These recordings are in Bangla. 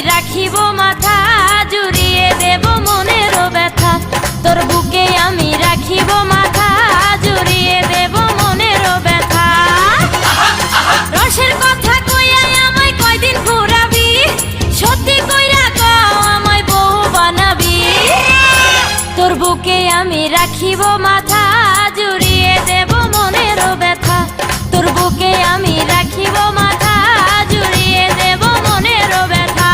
রাখিব মাথা জুড়িয়ে দেব মনের ব্যথা, তোর বুকে আমি রাখিব মাথা জুড়িয়ে দেব মনের ব্যথা। আমি রাখিব মাথা জুড়িয়ে দেব মনের ব্যথা, তোর বুকে আমি রাখিব মাথা জুড়িয়ে দেব মনের ব্যথা।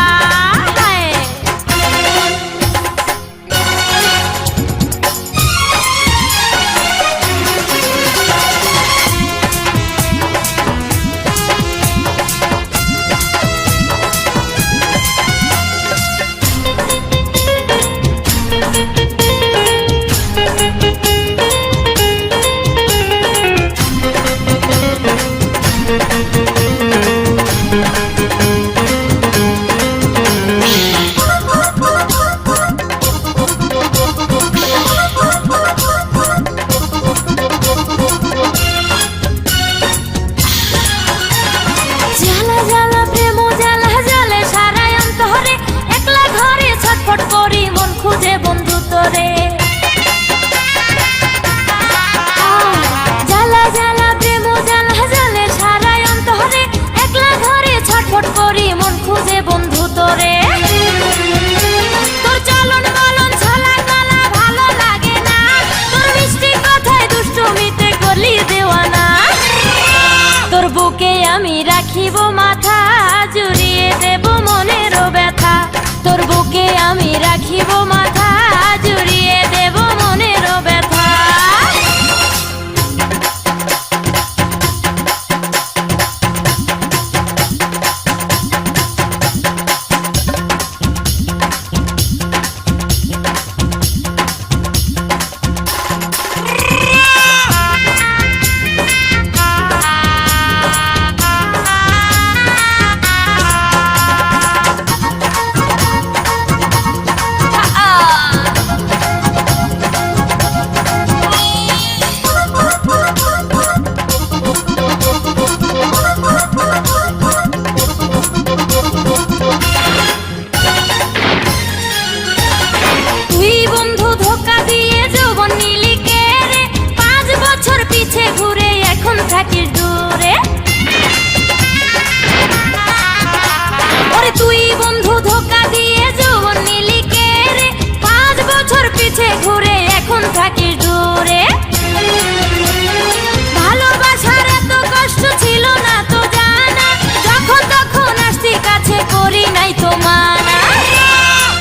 ভালোবাসার এত কষ্ট ছিল না তো জানা, যখন তখন আসতি কাছে করি নাই তো মানা,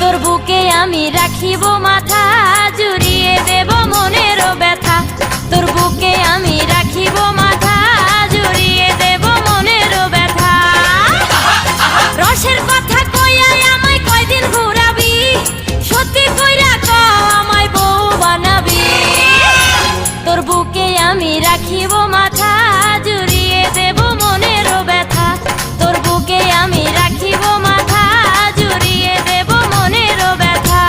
তোর বুকে আমি রাখিব মাথা জুড়িয়ে দেব মনের ব্যথা, তোর বুকে আমি রাখিব মাথা জুড়িয়ে দেব মনের ব্যথা। রসের কথা কইয়াই আমায় কয়দিন ঘুরাবি, সত্যি কইরা কও আমায় বউ বানাবি, তোর বুকে আমি রাখিব মাথা জুড়িয়ে দেব মনের ব্যথা, তোর বুকে আমি রাখিব মাথা জুড়িয়ে দেব মনের ব্যথা।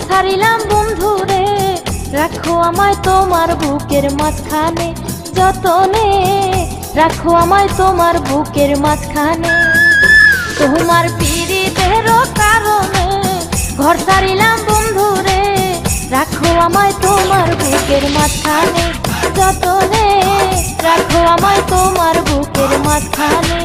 ছাড়িলাম বন্ধুরে, রাখো আমায় তোমার বুকের মাঝখানে যতনে, রাখো আমায় তোমার বুকের মাঝখানে। তোমার পীড়িতের কারণে ঘর ছাড়িলাম বন্ধুরে, রাখো আমায় তোমার বুকের মাঝখানে, যতনে রাখো আমায় তোমার বুকের মাঝখানে।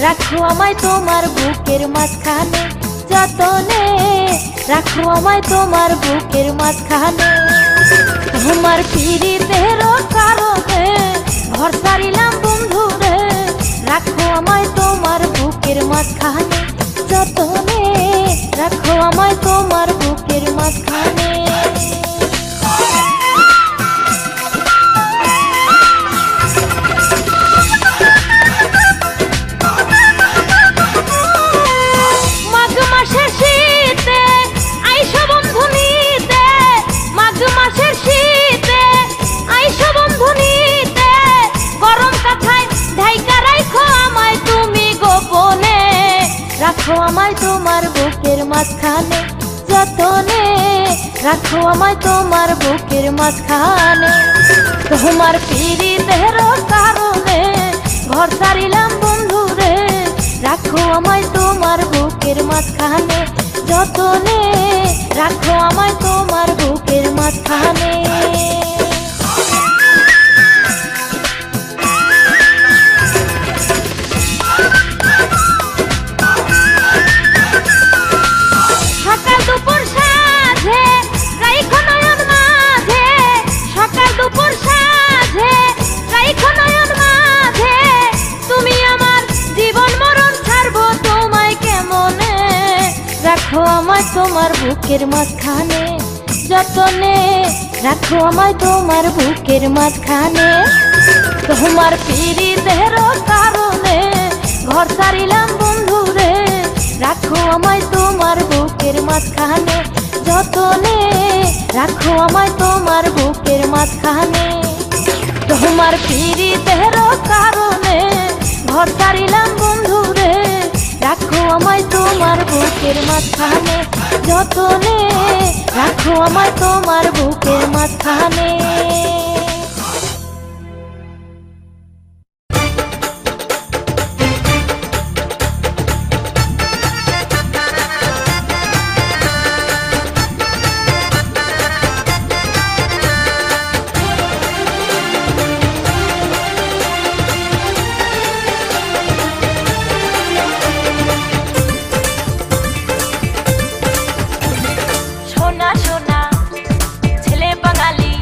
রাখো আমায় তোমার বুকের মাঝখানে, যতনে রাখো আমায় তোমার বুকের মাঝখানে। তোমার পীড়িতের কারণে ঘর ছাড়িলাম বন্ধুরে, রাখো আমায় তোমার বুকের মাঝখানে, যতনে রাখো আমায় তোমার বুকের মাঝখানে। রাখো আমায় তোমার বুকের মাঝখানে, যতনে রাখো আমায় তোমার বুকের মাঝখানে। তোমার পীড়িতের কারণে ঘর ছাড়িলাম বন্ধুরে, রাখো আমায় তোমার বুকের মাঝখানে, যতনে রাখো আমায় তোমার বুকের মাঝখানে। রাখো আমায় তোমার বুকের মাঝখানে, যতনে রাখো আমায় তোমার বুকের মাঝখানে। তোমার পীড়িতের কারণে ঘর ছাড়িলাম বন্ধুরে, রাখো আমায় তোমার বুকের মাঝখানে, যতনে রাখো আমায় তোমার বুকের মাঝখানে। তোমার পীড়িতের কারণে ঘর ছাড়িলাম বন্ধুরে, রাখো আমায় তোমার বুকের মাঝখানে, যতনে রাখো আমায় তোমার বুকের মাঝখানে। সোনা সোনা ছেলে বাঙালি,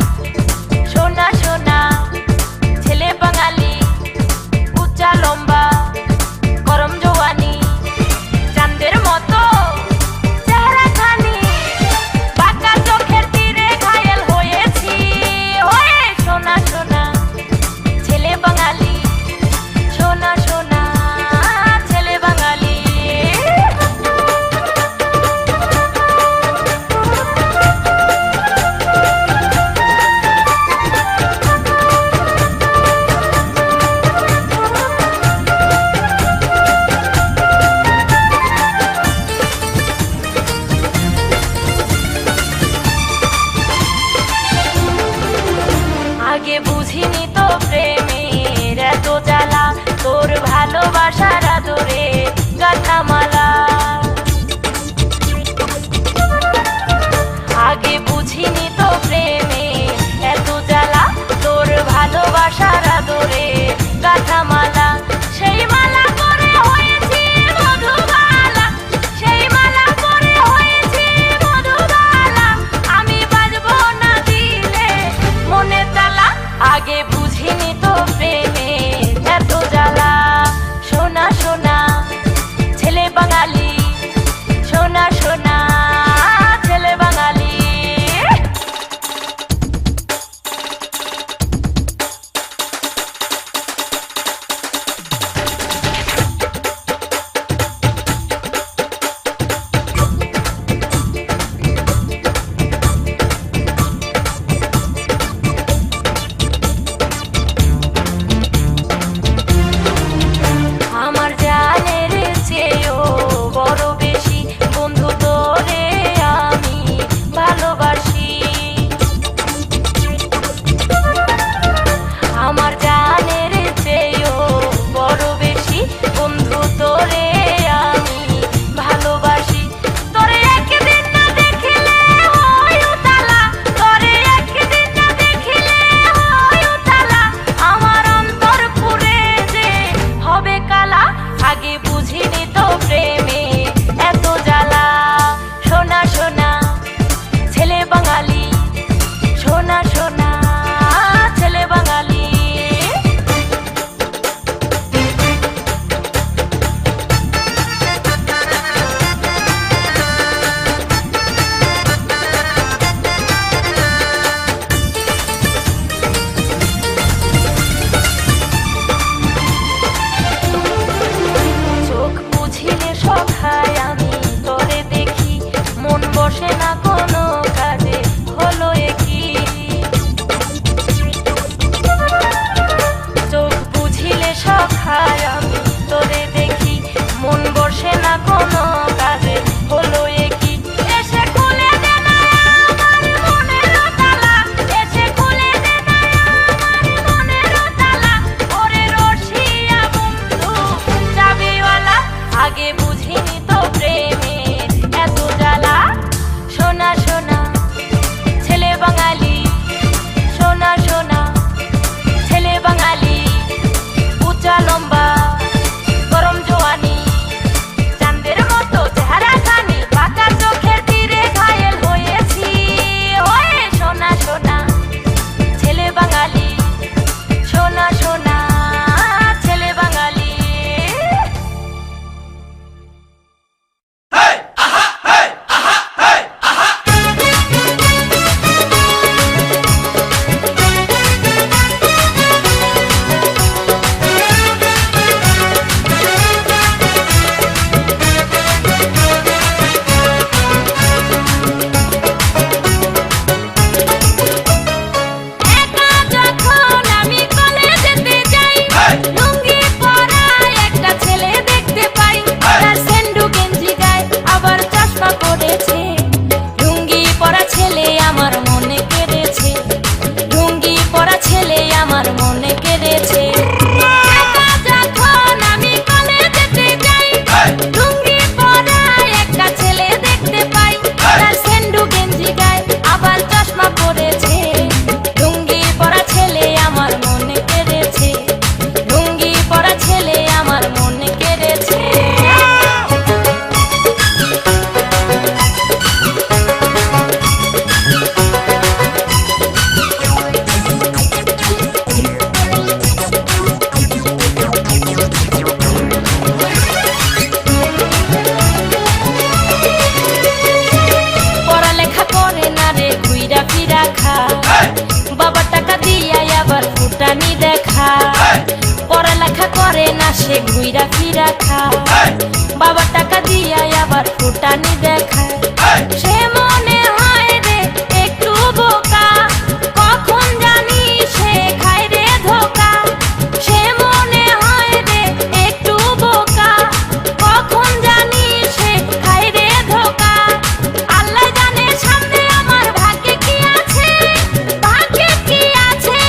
বসে না কোনো কাজে, হলো একই চোখ বুঝিলে সখায় আমি তোরে দেখি, মন বসে না কোনো কাজে, হলো একই এসে খুলে দে না আমার মনের তালা, এসে খুলে দে না আমার মনের তালা, ওরে রসিয়া বন্ধু চাবিওয়ালা, আগে বুঝিনি তো প্রেমের এত জ্বালা। সোনা সোনা ছেলে বাঙালি, সোনা সোনা ছেলে বাঙালি, উঁচা লম্বা গরম জোয়ানি, চাঁদের মতো চেহারা খানি, পাকা চোখের তীরে ঘায়েল হয়েছি হয়ে। সোনা সোনা ছেলে বাঙালি, সোনা সোনা ছেলে বাঙালি। একা যখন আমি কলেজেতে যাই, লুঙ্গি পরা একটা ছেলে দেখতে পাই, তার সেন্ডু গেঞ্জি গায়ে আবার চশমা পরেছে, লুঙ্গি পরা ছেলে আমার মনে কেড়েছে, লুঙ্গি পরা ছেলে আমার মনে কেড়েছে। একা যখন আমি কলেজেতে যাই, লুঙ্গি পরা একটা ছেলে দেখতে পাই, তার সেন্ডু গেঞ্জি গায়ে আবার চশমা পরেছে, লুঙ্গি পরা ছেলে আমার মনে কেড়েছে, লুঙ্গি পরা ছেলে আমার মনে কেড়েছে। পড়ালেখা করে না রে ঘুইরা ফিরা খা, বাবা টাকা দিয়া আবার ফুটানি দেখা, পড়ালেখা করে না সে ঘুইরা ফিরা খা, বাবা টাকা দিয়া আবার ফুটানি দেখা, সে মনে হয় রে একটু বোকা, কখন জানি সে খায় রে ধোকা, সে মনে হয় রে একটু বোকা, কখন জানি সে খায় রে ধোকা। আল্লাহ জানে সামনে আমার ভাগ্যে কি আছে, ভাগ্যে কি আছে।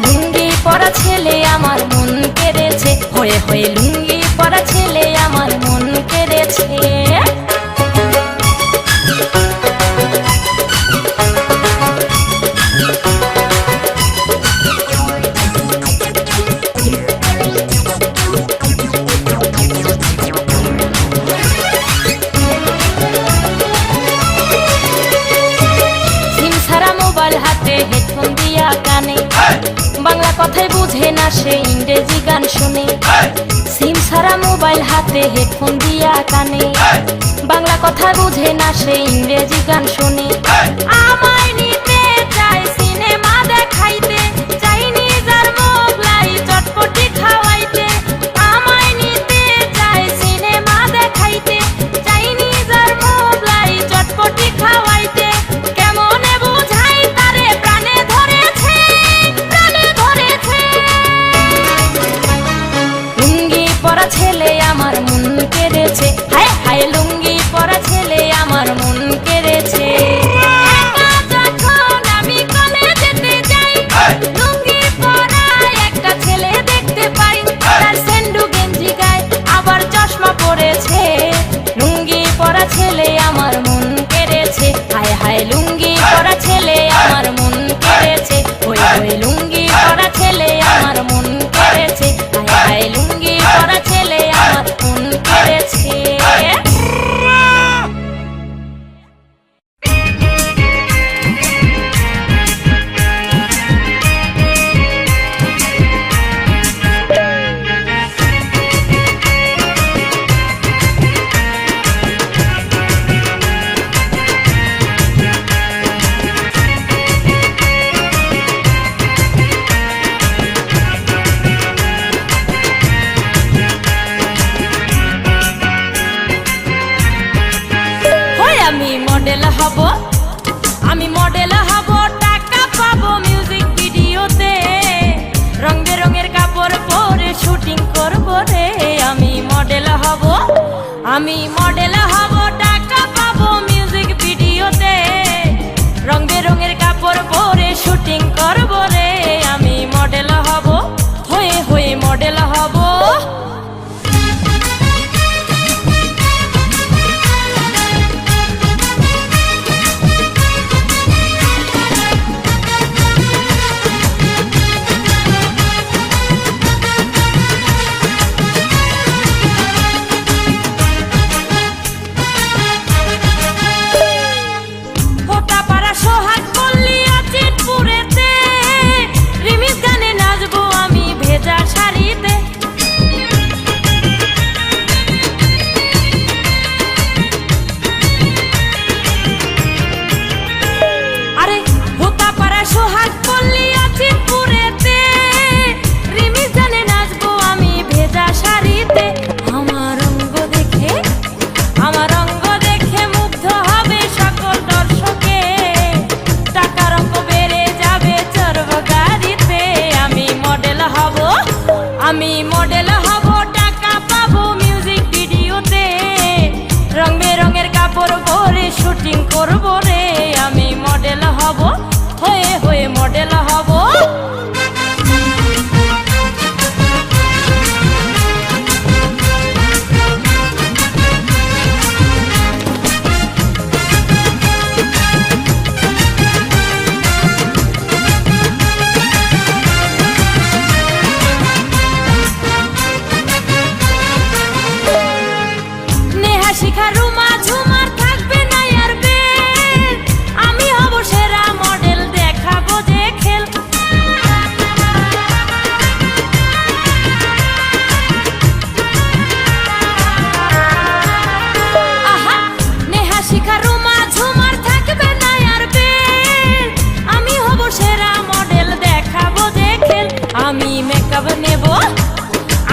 লুঙ্গি পরা ছেলে আমার মন কেড়েছে, হয়ে হয়ে লুঙ্গি পরা ছেলে আমার মন কেড়েছে। সিম ছাড়া মোবাইল হাতে, হেডফোন দিয়া কানে, বাংলা কথাই বুঝে না সে ইংরেজি গান শুনে, সিম ছাড়া মোবাইল হাতে, হেডফোন দিয়া কানে, বাংলা কথা বুঝে না সে ইংরেজি গান শুনে। আমায় নিতে চাই সিনেমা দেখাইতে, চাইনিজ আর মোগলাই চটপটি খাওয়াইতে, আমায় নিতে চাই সিনেমা দেখাইতে, চাইনিজ আর মোগলাই চটপটি খাওয়াইতে, কেমনে বুঝাই তারে প্রাণে ধরেছে, প্রাণে ধরেছে। লুঙ্গি পরা ছেলে আমার মন কেড়েছে, হায় হায় লুঙ্গি পরা ছেলে আমার মন কেড়েছে। একা আমি মডেল হব, টাকা পাবো মিউজিক ভিডিওতে, রং বেরঙের কাপড় পরে শুটিং করবো রে। আমি মডেল হব, হয়ে হয়ে মডেল হব। আমি মডেল হব, টাকা পাবো মিউজিক ভিডিওতে, রং বেরঙের কাপড় পরে শুটিং করবো রে। আমি মডেল হব, হয়ে হয়ে মডেল হব।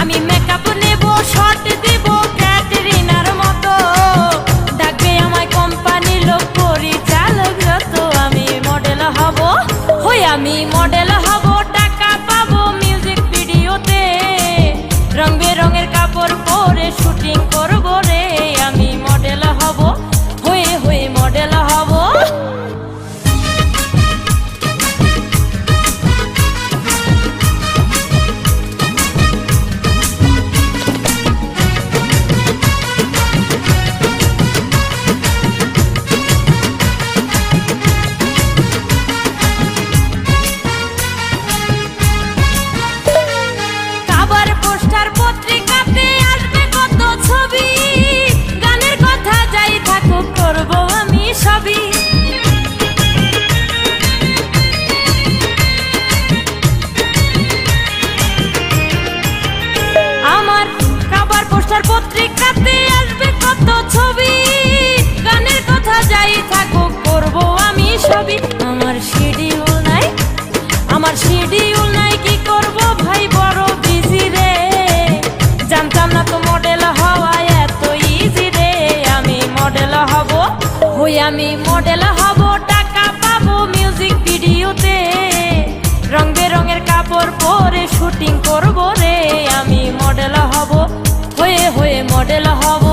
আমি মেকআপ নেব, শর্ট দেব ক্যাটরিনার মতো, ডাকবে আমায় কোম্পানি লোক পরিচালক যত। আমি মডেল হব, হই আমি মডেল হব, টাকা পাবো মিউজিক ভিডিওতে, রং বেরঙের কাপড় পরে শুটিং করবো রে। আমি মডেল হব, হয়ে হয়ে মডেল হব। আমার কাবার পোস্টার পত্রিকাতে আসবে কত ছবি, গানের কথা যাই থাকুক করবো আমি সবই। আমার শিডিউল নাই কি করবো ভাই, বড় বিজি রে, জানতাম না তো মডেল হওয়া এত ইজি রে। আমি মডেল হব, হই আমি মডেল হব, টাকা পাবো মিউজিক ভিডিওতে, রং বেরঙের কাপড় পরে শুটিং করবো রে। আমি মডেল হব, হয়ে হয়ে মডেল হব।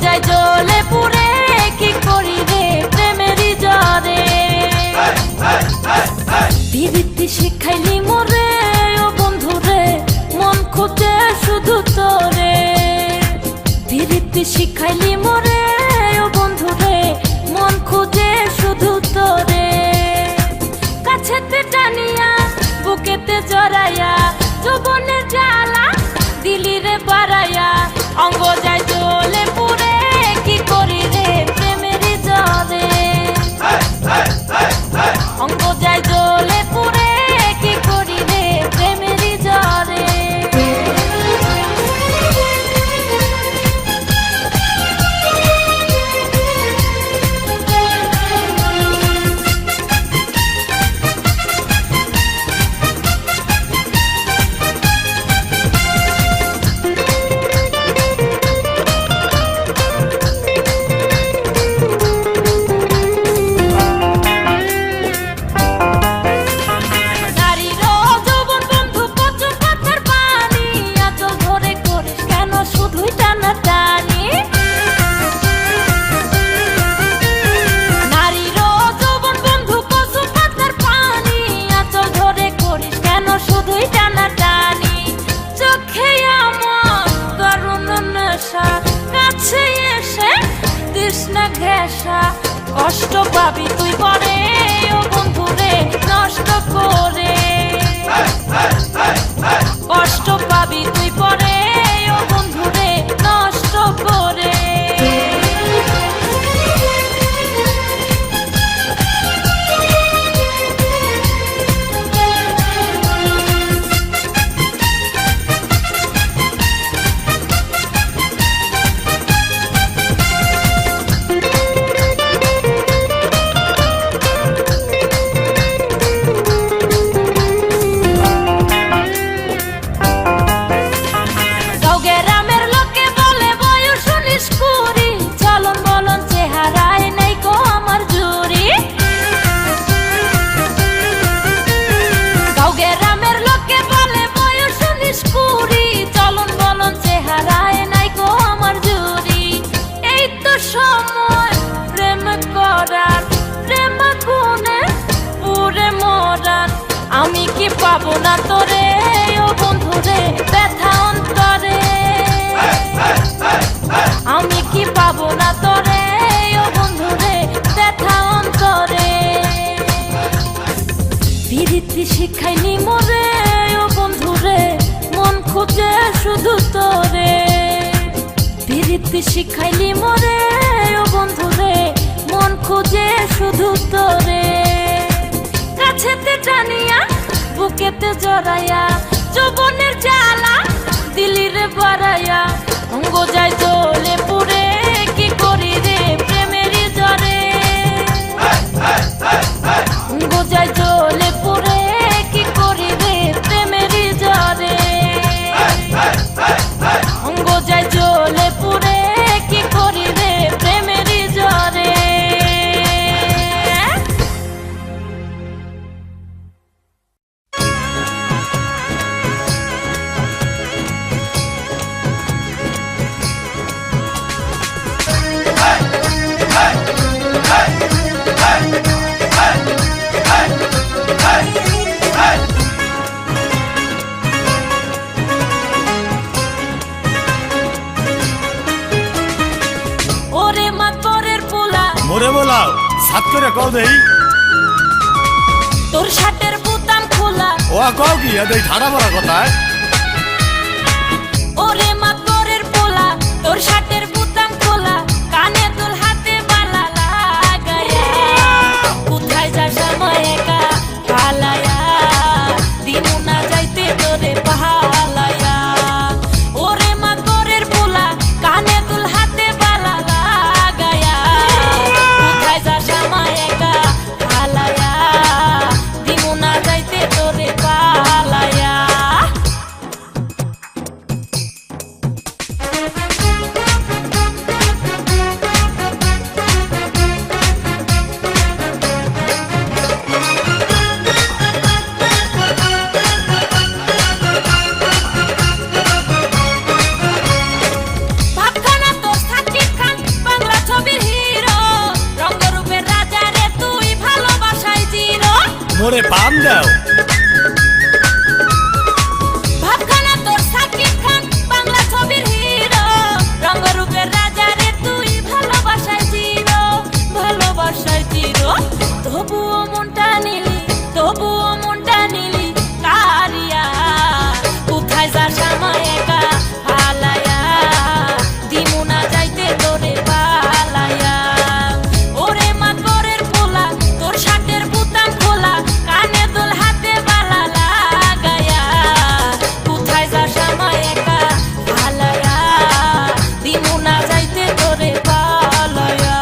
যায় জ্বলে পুড়ে কি করি রে প্রেমেরই জ্বরে বিরীতি শিখাইলি মোরে ও বন্ধু রে মন খুঁজে শুধু তোরে বিরীতি শিখাইলি মোরে ও বন্ধু রে মন খুঁজে শুধু তোরে কাছেতে টানিয়া বুকেতে জড়াইয়া যৌবনের জ্বালা দিলি রে বাড়াইয়া অঙ্গ যায় জ্বলে পুড়ে কি করি রে প্রেমেরই জ্বরে অঙ্গ যায় জ্বলে পুড়ে কি করি রে প্রেমেরই জ্বরে কষ্ট পাবি তুই পরে ও বন্ধু রে নষ্ট করে কষ্ট পাবি তুই পরে ও বন্ধু রে নষ্ট করে আমি কি পাবো না তোরে ও বন্ধু রে ব্যথা অন্তরে আমি কি পাবো না তোরে ও বন্ধু রে ব্যথা অন্তরে বিরীতি শিখাইনি মোরে ও বন্ধু রে মন খুঁজে শুধু তোরে বিরীতি শিখাইলি মোরে ও বন্ধু রে মন খুঁজে শুধু তোরে কাছেতে টানিয়া বুকেতে জড়াইয়া যৌবনের জ্বালা দিলি রে বাড়াইয়া অঙ্গ যায় জ্বলে পুড়ে কি করি রে প্রেমেরই জ্বরে অঙ্গ যায় জ্বলে পুড়ে কি করি রে প্রেমেরই জ্বরে অঙ্গ যায় জ্বলে পুড়ে কি করি রে প্রেমেরই জ্বরে মোরে বলাও সাত করে কও দেই তোর শার্টের বোতাম খোলা ও কও কি এই ঠাড়া বড় কথা ওরে মা তোরের পোলা তোর শার্টের বোতাম খোলা কানে তোর হাতে বালা লাগায়া কোথায় যাস সময় একা পালায়া দিনু না যাইতে তোরে পালায়া ওরে মা তোরের পোলা কানে তোর হাতে বালা লাগায়া কোথায় যাস সময় একা পালায়া দিনু না যাইতে তোরে পালায়া মোরে পান দাও। ভাবখানা তোর সাকিব খান বাংলা ছবির হিরো, রঙ্গরূপের রাজা রে তুই ভালোবাসায় চিরো, ভালোবাসায় চিরো। তবুও মনটা নিলি, তবুও মনটা নিলি কারিয়া, কোথায় যাস আমায় একা হালায়া, দিমু না যাইতে তোরে পালায়া। ওরে মাতবরের পোলা তোর শার্টের বুতাম খোলা, কানে দুল হাতে বালা লাগায়া, কোথায় যাস আমায় একা হালায়া, দিমু না যাইতে তোরে পালায়া।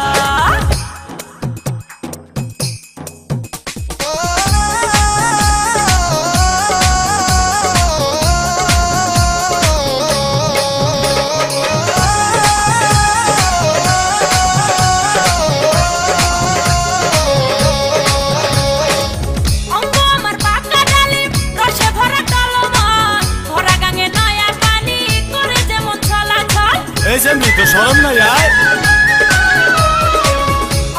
অঙ্গ আমার পাকা ডালিম, রসে ভরা টলমল, ভরা গাঙে নয়া পানি করে যেমন চলাচল। এই যে তো শরম নাই আয়।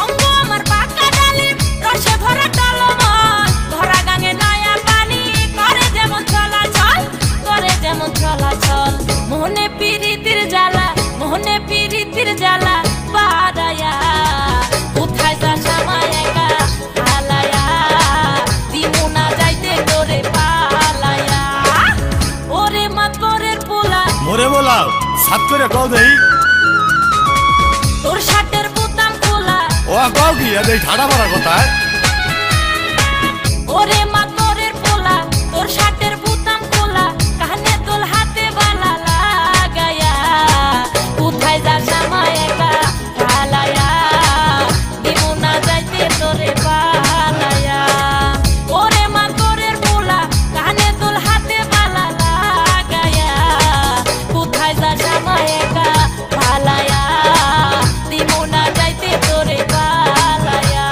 অঙ্গ আমার পাকা ডালিম, রসে ভরা টলমল, ভরা গাঙে নয়া পানি করে যেমন চলাচল, করে যেমন চলাচল। মনে পিরিতির জ্বালা, মনে পিরিতির জ্বালা বাড়ায়া, কোথায় যাস আমায় একা হালায়া, দিমু না যাইতে তোরে পালায়া। ওরে মাতবরের পোলা মোরে বলাও সাত করে কল দেই। তোর শার্টের বোতাম খোলা, ও কও কি এই ঠাড়া মারা কথায়। ওরে মাতবরের পোলা তোর শার্টের বোতাম খোলা, কানে তোল হাতে বালা লাগায়া, কোথায় যাস আমায় একা হালায়া, দিমু না যাইতে তোরে পালায়া। ওরে মাতবরের পোলা কানে তোল হাতে বালা লাগায়া, কোথায় যাস আমায় একা হালায়া, দিমু না যাইতে তোরে পালায়া।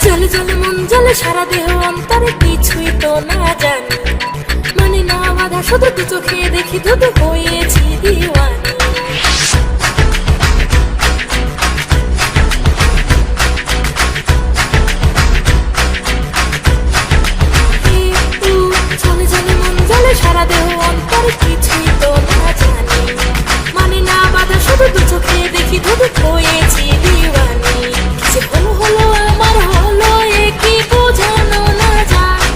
জলে জলে মন জলে সারা দেহ অন্তরে কিছুই তো না জানি, মানে না বাধা শুধু দু চোখে দেখি ধুধু হয়েছি দিওয়ানি। জলে জলে মন জলে সারা দেহ অন্তরে কিছুই তো না জানি, মানে না বাধা শুধু দু চোখে দেখি ধুধু হয়েছি দিওয়ানি। কিছু হলো হলো আমার হলো এ কি বোঝানো না যায়,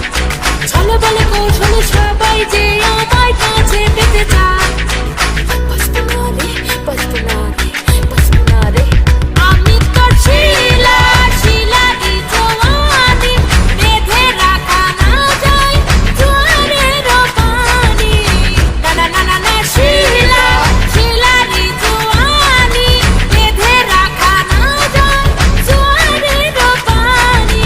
চলে বলে কৌশলে সবাই যে আমায় কাছে পেতে চায়। বাঁচবো না রে, বাঁচবো না রে, বাঁচবো না রে, আমি তোর শিলা শিলারি জওয়ানি, বেঁধে রাখা না যায় জোয়ারের পানি। না না না না না শিলা শিলারি জওয়ানি, বেঁধে রাখা না যায় জোয়ারের পানি।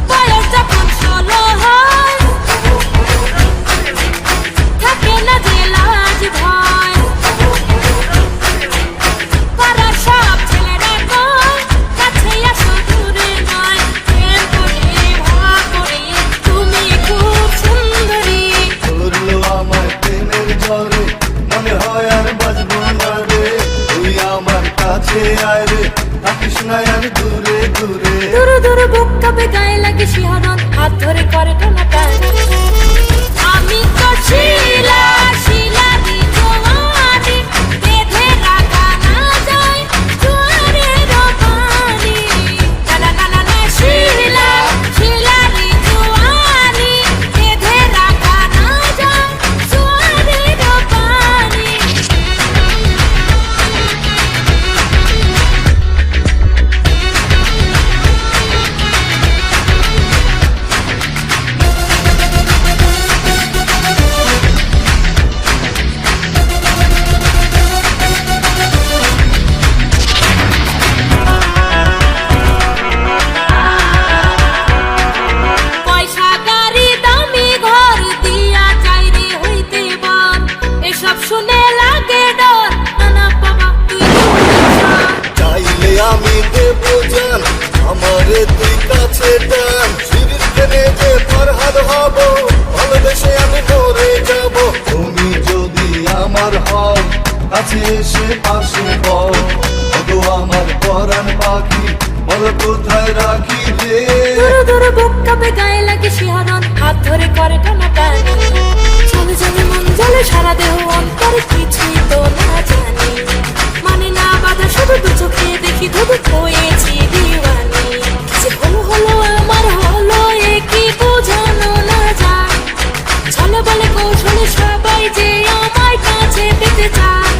বয়স যখন 16 হয়, থাকে না যে লাজ ভয়, পাড়ার সব ছেলেরা কয় কাছে আসো দূরে নয়, প্রেম করি ভাব করি তুমি খুব সুন্দরী। ধরলো আমার প্রেমের ঝড়ে, মনে হয় আর বাজবো না রে, তুই আমার কাছে আয় রে, থাকিস না আর দূরে দূরে। দূরে দূরে বুক কাঁপে গায়ে লাগে শিহরণ, হাত ধরে করে টানাটানি। আমি তো শিলা শিলারি জওয়ানি, বেঁধে রাখা না যায় জোয়ারের পানি। না না না না না শিলা শিলারি জওয়ানি, বেঁধে রাখা না যায় জোয়ারের পানি। সব শুনে লাগে ডর, না না বাবা তুই দূরে সর। চাইলে আমি দেব জান, আমারে তুই কাছে টান, শিরিক টেনে যে ফরহাদ হব, ভালোবেসে আমি মরে যাব। তুমি যদি আমার হও, কাছে এসে পাশে বল, ওগো আমার পরাণ পাখি, বলো কোথায় রাখি রে। দূর দূর বুক কাঁপে, গায়ে লাগে শিহরণ, হাত ধরে করে টানাটানি, চলে চলে মন জলে সারা দেহ অন্তরে, কিছুই তো না জানি, মানে না বাধা শুধু দু চোখে দেখি, ধুধু হয়েছি দিওয়ানি। যে হলো হলো আমার হলো, এ কি বোঝানো না যায়, ছলে বলে কৌশলে সবাই যে আমার কাছে পেতে চায়।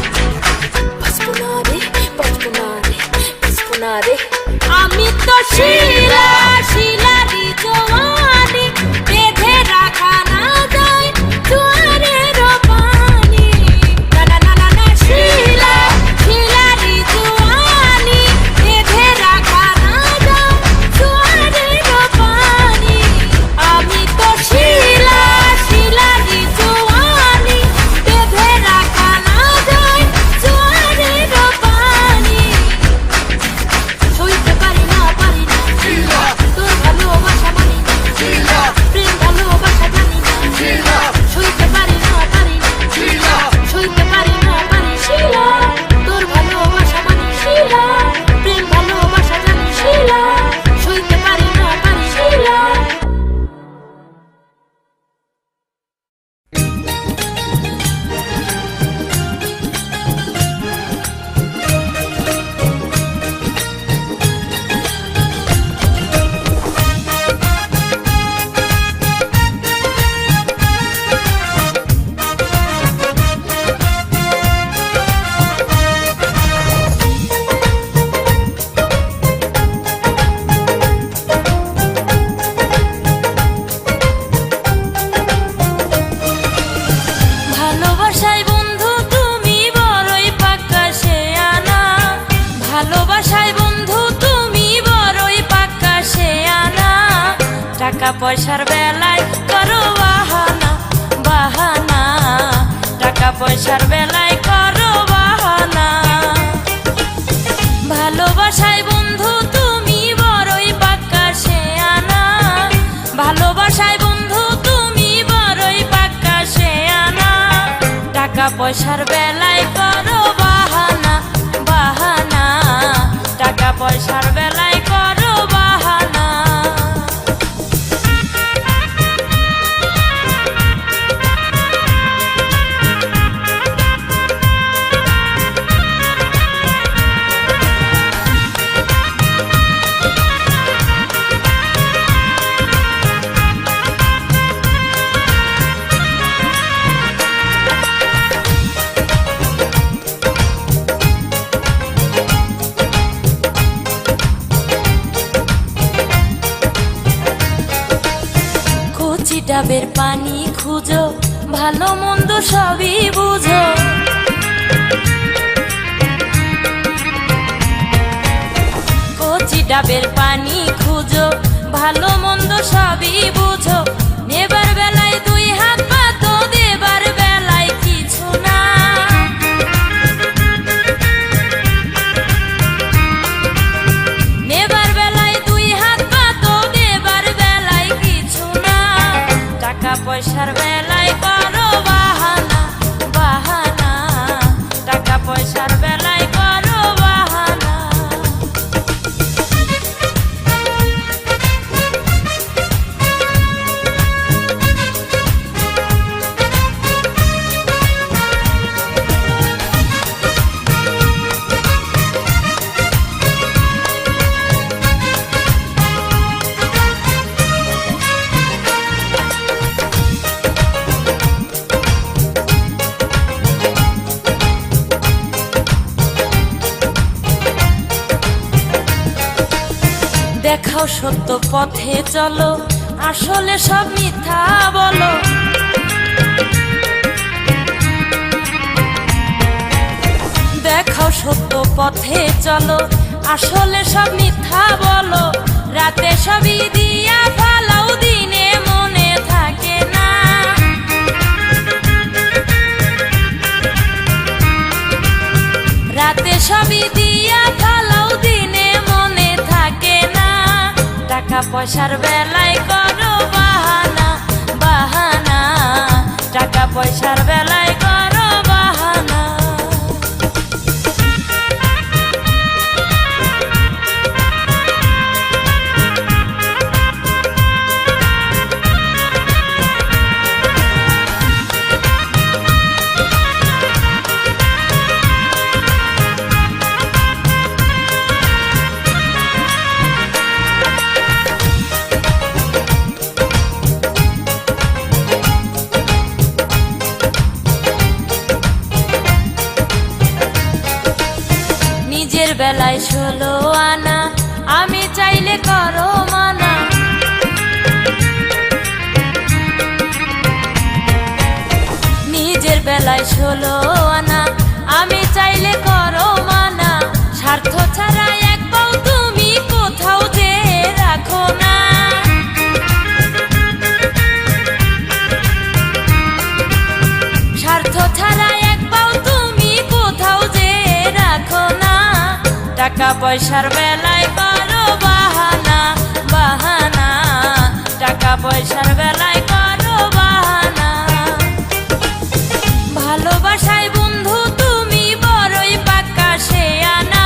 বাঁচবো না রে, বাঁচবো না রে, বাঁচবো না রে, আমি তো শিলা শিলারি জওয়ানি, বেঁধে রাখা না যায় জোয়ারের পানি, না না না না না, শিলা শিলারি জওয়ানি, বেঁধে রাখা না যায় জোয়ারের পানি। আমি তো শিলা শিলারি জওয়ানি, বেঁধে রাখা না যায় জোয়ারের পানি। সইতে পারি না তোর ভালোবাসা মানি না, প্রেম ভালোবাসা জানি না, সইতে পারি না সইতে পারি না শিলা, তোর ভালোবাসা মানি শিলা, প্রেম ভালোবাসা জানি শিলা, সইতে পারি না শিলা। ভালোবাসায় বন্ধু তুমি বড়ই পাক্কা শেয়ানা, ভালোবাসায় বন্ধু তুমি বড়ই পাক্কা শেয়ানা, টাকা পয়সার বেলায় করো বাহানা বাহানা, টাকা পয়সার বেলায় করো বাহানা। ভালোবাসায় বন্ধু তুমি বড়ই পাক্কা শেয়ানা, ভালোবাসায় বন্ধু তুমি বড়ই পাক্কা শেয়ানা, টাকা পয়সার বেলায় করো বাহানা বাহানা, টাকা পয়সার বেলায় করো বাহানা। কচি ডাবের পানি খুঁজো, ভালো মন্দ সবই বুঝো, কচি ডাবের পানি খুঁজো, ভালো মন্দ সবই বুঝো, নেবার বেলায় দুই হাত পাতো, দেবার বেলায় কিছু না, নেবার বেলায় দুই হাত পাতো, দেবার বেলায় কিছু না, টাকা পয়সার বেলায় করো বাহানা বাহানা, টাকা পয়সার বেলায় করো বাহানা। দেখাও সত্য পথে চলো, আসলে সব মিথ্যা বলো, দেখাও সত্য পথে চলো, আসলে সব মিথ্যা বলো, রাতে সবই দিয়া ফালাও, দিনে মনে থাকে না, সবই দিয়া ফালাও দিনে মনে থাকে না, টাকা পয়সার বেলায় করো বাহানা বাহানা, টাকা পয়সার বেলায় করো বাহানা। নিজের বেলায় 16 আনা, আমি চাইলে করো মানা। নিজের বেলায় 16 আনা, আমি চাইলে করো মানা। স্বার্থ ছাড়া এক পাও তুমি কোথাও যে রাখো না। স্বার্থ ছাড়া এক পাও তুমি কোথাও যে রাখো না, টাকা পয়সার বেলায় করো বাহানা বাহানা, টাকা পয়সার বেলায় করো বাহানা। ভালোবাসায় বন্ধু তুমি বড়ই পাক্কা সে আনা,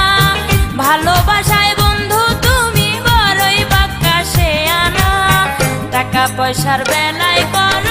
ভালোবাসায় বন্ধু তুমি বড়ই পাক্কা সে আনা, টাকা পয়সার বেলায় করো